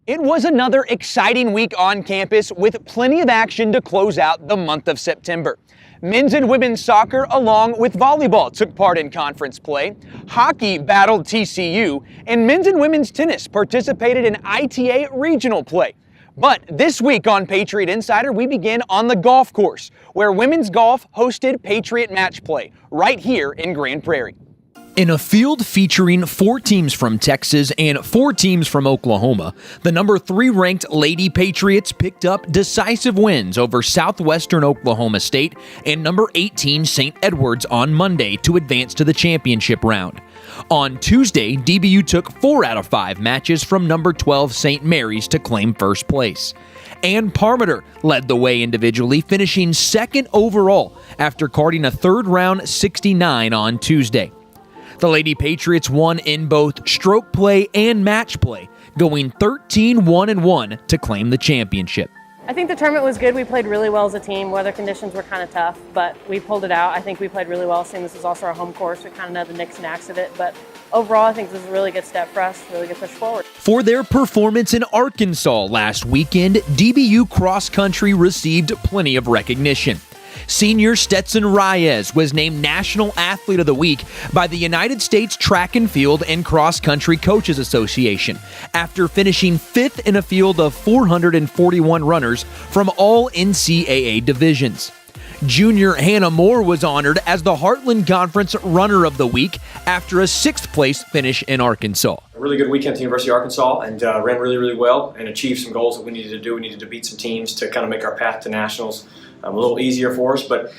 It was another exciting week on campus with plenty of action to close out the month of September. Men's and women's soccer, along with volleyball, took part in conference play. Hockey battled TCU, and men's and women's tennis participated in ITA regional play. But this week on Patriot Insider, we begin on the golf course, where women's golf hosted Patriot Match play right here in Grand Prairie. In a field featuring 4 teams from Texas and 4 teams from Oklahoma, the number 3 ranked Lady Patriots picked up decisive wins over Southwestern Oklahoma State and number 18 St. Edwards on Monday to advance to the championship round. On Tuesday, DBU took 4 out of 5 matches from number 12 St. Mary's to claim first place. Ann Parmiter led the way individually, finishing second overall after carding a third-round 69 on Tuesday. The Lady Patriots won in both stroke play and match play, going 13-1-1 to claim the championship. I think the tournament was good. We played really well as a team. Weather conditions were kind of tough, but we pulled it out. I think we played really well, seeing this is also our home course. We kind of know the nicks and knacks of it, but overall I think this is a really good step for us, really good push forward. For their performance in Arkansas last weekend, DBU cross country received plenty of recognition. Senior Stetson Reyes was named National Athlete of the Week by the United States Track and Field and Cross Country Coaches Association after finishing 5th in a field of 441 runners from all NCAA divisions. Junior Hannah Moore was honored as the Heartland Conference Runner of the Week after a 6th place finish in Arkansas. A really good weekend at the University of Arkansas, and ran really well and achieved some goals that we needed to do. We needed to beat some teams to kind of make our path to nationals a little easier for us. But,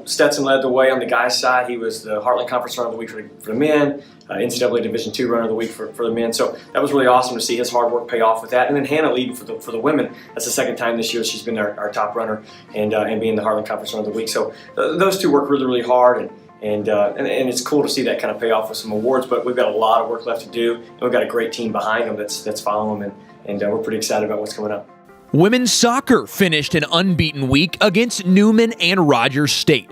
Stetson led the way on the guys' side. He was the Heartland Conference Runner of the Week for the men, NCAA Division II Runner of the Week for the men. So that was really awesome to see his hard work pay off with that. And then Hannah leading for the women. That's the second time this year she's been our top runner and being the Heartland Conference Runner of the Week. So those two work really hard, and it's cool to see that kind of pay off with some awards. But we've got a lot of work left to do, and we've got a great team behind them that's following them, and we're pretty excited about what's coming up. Women's soccer finished an unbeaten week against Newman and Rogers State.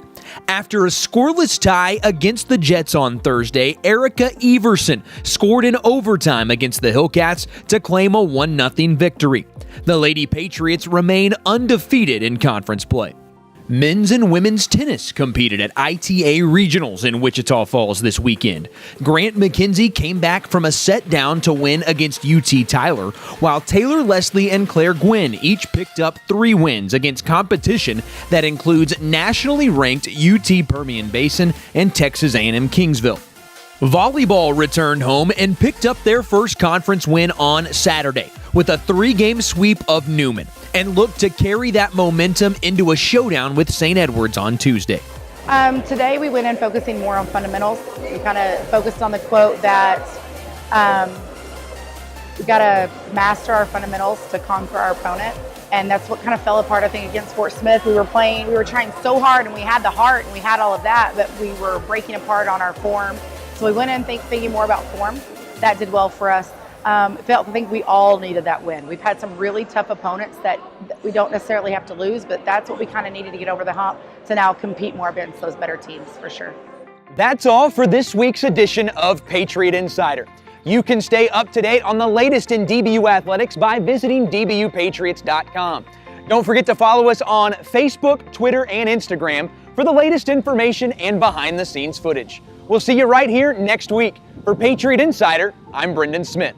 After a scoreless tie against the Jets on Thursday, Erica Everson scored in overtime against the Hillcats to claim a 1-0 victory. The Lady Patriots remain undefeated in conference play. Men's and women's tennis competed at ITA Regionals in Wichita Falls this weekend. Grant McKenzie came back from a set down to win against UT Tyler, while Taylor Leslie and Claire Gwynn each picked up 3 wins against competition that includes nationally ranked UT Permian Basin and Texas A&M Kingsville. Volleyball returned home and picked up their first conference win on Saturday with a 3-game sweep of Newman, and look to carry that momentum into a showdown with St. Edwards on Tuesday. Today we went in focusing more on fundamentals. We kind of focused on the quote that we got to master our fundamentals to conquer our opponent, and that's what kind of fell apart, I think, against Fort Smith. We were trying so hard, and we had the heart, and we had all of that, but we were breaking apart on our form. So we went in thinking more about form. That did well for us. I think we all needed that win. We've had some really tough opponents that we don't necessarily have to lose, but that's what we kind of needed to get over the hump to now compete more against those better teams, for sure. That's all for this week's edition of Patriot Insider. You can stay up to date on the latest in DBU athletics by visiting dbupatriots.com. Don't forget to follow us on Facebook, Twitter, and Instagram for the latest information and behind-the-scenes footage. We'll see you right here next week. For Patriot Insider, I'm Brendan Smith.